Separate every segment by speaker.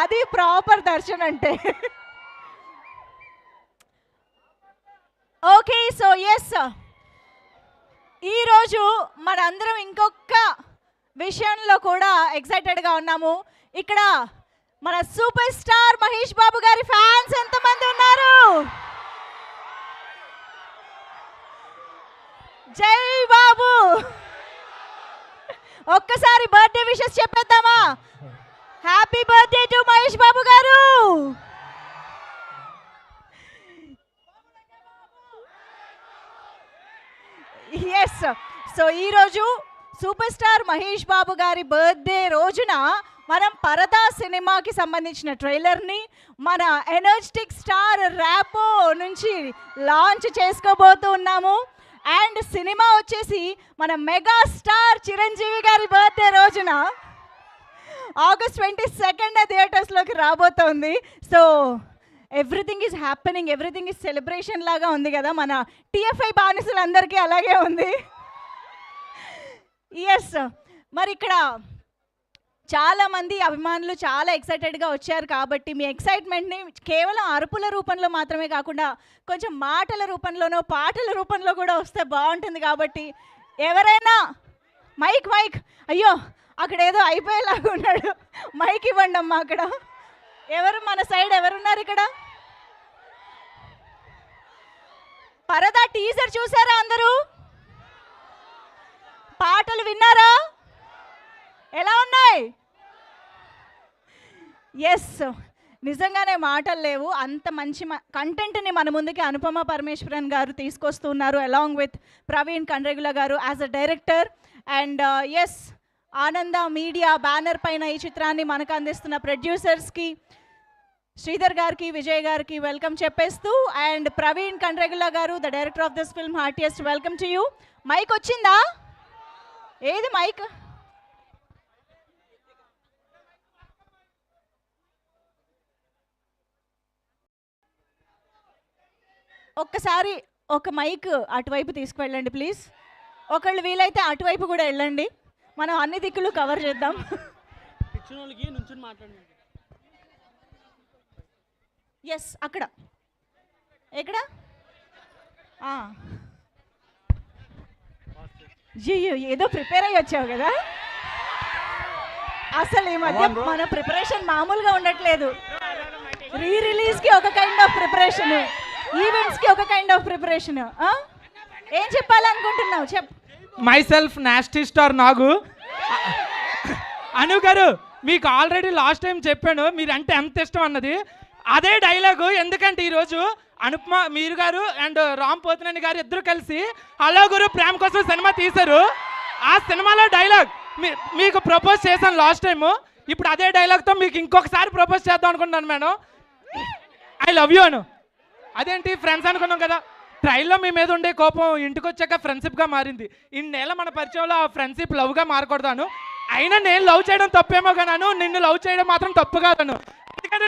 Speaker 1: అది ప్రాపర్ దర్శన్ అంటే. Okay, so yes, ఈరోజు మనందరం ఇంకొక విషయంలో కూడా ఎక్సైటెడ్గా ఉన్నాము. ఇక్కడ మన సూపర్ స్టార్ మహేష్ బాబు గారి ఫ్యాన్స్ ఎంతమంది ఉన్నారు? జై బాబు. ఒక్కసారి బర్త్డే విషెస్ చెప్పేద్దామా? Happy birthday to Mahesh Babu garu. Yes, so ఈరోజు సూపర్ స్టార్ మహేష్ బాబు గారి బర్త్డే రోజున మనం పరదా సినిమాకి సంబంధించిన ట్రైలర్ని మన ఎనర్జెటిక్ స్టార్ ర్యాపో నుంచి లాంచ్ చేసుకోబోతూ ఉన్నాము. అండ్ సినిమా వచ్చేసి మన మెగా స్టార్ చిరంజీవి గారి బర్త్డే రోజున August 22 థియేటర్స్లోకి రాబోతోంది. So everything is happening, everything is celebration లాగా ఉంది కదా. మన టీఎఫ్ఐ బానిసలందరికీ అలాగే ఉంది. ఎస్, మరి ఇక్కడ చాలామంది అభిమానులు చాలా ఎక్సైటెడ్గా వచ్చారు కాబట్టి మీ ఎక్సైట్మెంట్ని కేవలం అరుపుల రూపంలో మాత్రమే కాకుండా కొంచెం మాటల రూపంలోనో పాటల రూపంలో కూడా వస్తే బాగుంటుంది. కాబట్టి ఎవరైనా మైక్ అయ్యో అక్కడ ఏదో అయిపోయేలాగా ఉన్నాడు, మైక్ ఇవ్వండి అమ్మా. అక్కడ ఎవరు మన సైడ్ ఎవరున్నారు? ఇక్కడ పరదా టీజర్ చూసారా అందరూ? పాటలు విన్నారా? ఎలా ఉన్నాయి? ఎస్, నిజంగానే మాటలు లేవు. అంత మంచి కంటెంట్ని మన ముందుకి అనుపమ పరమేశ్వరన్ గారు తీసుకొస్తున్నారు అలాంగ్ విత్ ప్రవీణ్ కండ్రెగుల గారు as a director. And yes, Ananda media banner పైన ఈ చిత్రాన్ని మనకు అందిస్తున్న ప్రొడ్యూసర్స్కి శ్రీధర్ గారికి, విజయ్ గారికి వెల్కమ్ చెప్పేస్తూ, అండ్ ప్రవీణ్ కండ్రెగుల గారు the director of this film, heartiest welcome to you. Mike వచ్చిందా? ఏది మైక్? ఒక్కసారి ఒక మైక్ అటువైపు తీసుకువెళ్ళండి ప్లీజ్. ఒకళ్ళు వీలైతే అటువైపు కూడా వెళ్ళండి, మనం అన్ని దిక్కులు కవర్ చేద్దాం. ఎస్, అక్కడ ఎక్కడ? ఏదో ప్రిపేర్ అయ్యి వచ్చావు కదా. అసలు ఈ మధ్య మన ప్రిపరేషన్ మామూలుగా ఉండట్లేదు. రిలీజ్కి ఒక కైండ్ ఆఫ్ ప్రిపరేషన్, ఈవెంట్స్కి ఒక కైండ్ ఆఫ్ ప్రిపరేషన్. ఏం చెప్పాలనుకుంటున్నావు? చెప్.
Speaker 2: మై సెల్ఫ్ నాస్టీ స్టార్ నాగు. అను గారు, మీకు ఆల్రెడీ లాస్ట్ టైం చెప్పాను మీరంటే ఎంత ఇష్టం అన్నది. అదే డైలాగు, ఎందుకంటే ఈరోజు అనుపమ మీరు గారు అండ్ రామ్ పోతినేని గారు ఇద్దరు కలిసి హలో గురు ప్రేమ కోసం సినిమా తీశారు. ఆ సినిమాలో డైలాగ్ మీకు ప్రపోజ్ చేశాను లాస్ట్ టైము. ఇప్పుడు అదే డైలాగ్తో మీకు ఇంకొకసారి ప్రపోజ్ చేద్దాం అనుకుంటున్నాను మేడం. ఐ లవ్ యూ అను. అదేంటి ఫ్రెండ్స్ అనుకున్నాం కదా, ట్రైల్లో మీ మీద ఉండే కోపం ఇంటికి వచ్చాక ఫ్రెండ్షిప్గా మారింది. ఇన్నేళ్ళ మన పరిచయంలో ఆ ఫ్రెండ్షిప్ లవ్గా మారకూడదాను. అయినా నేను లవ్ చేయడం తప్పేమో కాను, నిన్ను లవ్ చేయడం మాత్రం తప్పు కాదను. ఎందుకంటే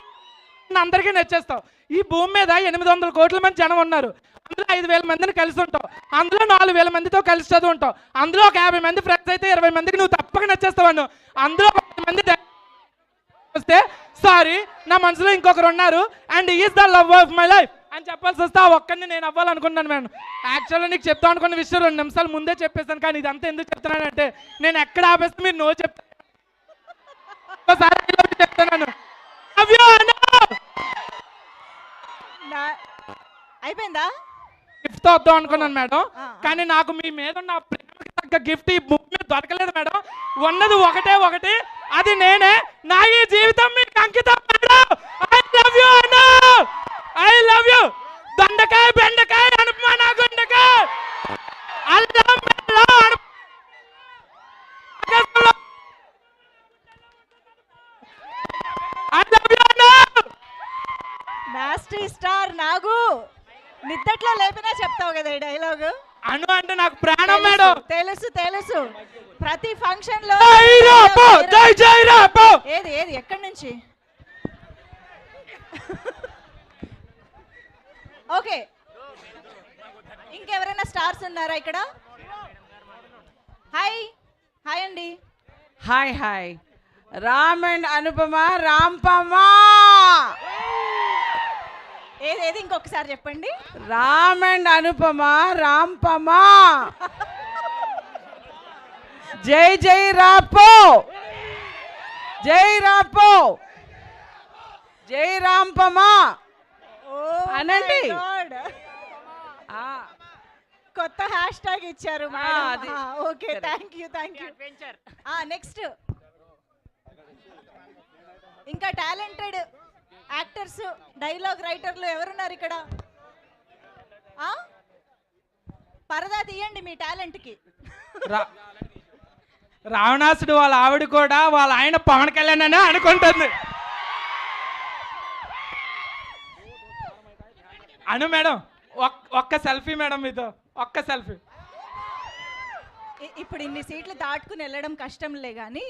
Speaker 2: అందరికీ నచ్చేస్తావు. ఈ భూమి మీద 800 కోట్ల మంది జనం ఉన్నారు. అందులో 5,000 మందిని కలిసి ఉంటావు, అందులో 4,000 మందితో కలిసి చదువుంటావు, అందులో ఒక 50 మంది ఫ్రెండ్స్ అయితే 20 మందికి నువ్వు తప్పక నచ్చేస్తావు అను. అందులో 10 మంది వస్తే సారీ నా మనసులో ఇంకొకరు ఉన్నారు and is the love of my life అని చెప్పాల్సి వస్తే ఆ ఒక్కరిని నేను అవ్వాలనుకున్నాను మేడం. యాక్చువల్గా నీకు చెప్తాను అనుకున్న విషయం 2 నిమిషాలు ముందే చెప్పేస్తాను, కానీ ఇదంతా ఎందుకు చెప్తున్నానంటే నేను ఎక్కడ ఆపేస్తే మీరు నో చెప్తాను. చెప్తున్నాను
Speaker 1: అయిపోయిందా?
Speaker 2: గిఫ్ట్ వద్దాం అనుకున్నాను మేడం, కానీ నాకు మీ మీద ఉన్న ప్రేమకి తగ్గ గిఫ్ట్ ఈ బుక్ మీద దొరకలేదు మేడం. ఉన్నది ఒకటి, అది నేనే. నా ఈ జీవితం మీకు అంకితం madam. I love you Anu, I love you. దొండకాయ బెండకాయ అనుపమ నా గుండకాయ అల్లం
Speaker 1: నాస్టీ స్టార్ నాగు. నిద్దట్లో లేపినా చెప్తావు కదా ఈ డైలాగు.
Speaker 2: అను అంటే నాకు ప్రాణం మేడం.
Speaker 1: తెలుసు ప్రతి ఫంక్షన్ లో. ఏది ఎక్కడి నుంచి? ఓకే, ఇంకెవరైనా స్టార్స్ ఉన్నారా ఇక్కడ? హాయ్ అండి.
Speaker 3: Hi Ram and Anupama Rampama.
Speaker 1: ఏది ఇంకొకసారి చెప్పండి.
Speaker 3: రామ్ అండ్ అనుపమ రాంపమా. జై జై రాపో, జై రాపో, జై రాంపమా అనండి.
Speaker 1: కొత్త హ్యాష్ ట్యాగ్ ఇచ్చారు మేడం.
Speaker 3: అది.
Speaker 1: Okay, thank you. నెక్స్ట్ ఇంకా టాలెంటెడ్ యాక్టర్స్, డైలాగ్ రైటర్లు ఎవరున్నారు ఇక్కడ? పరదా తీయండి మీ టాలెంట్కి.
Speaker 2: రావణాసుడు వాళ్ళ ఆవిడ కూడా వాళ్ళ ఆయన పవన్ కళ్యాణ్ అని అనుకుంటుంది. అను మేడం, ఒక్క సెల్ఫీ మేడం, మీతో ఒక్క సెల్ఫీ.
Speaker 1: ఇప్పుడు ఇన్ని సీట్లు దాటుకుని వెళ్ళడం కష్టంలే కానీ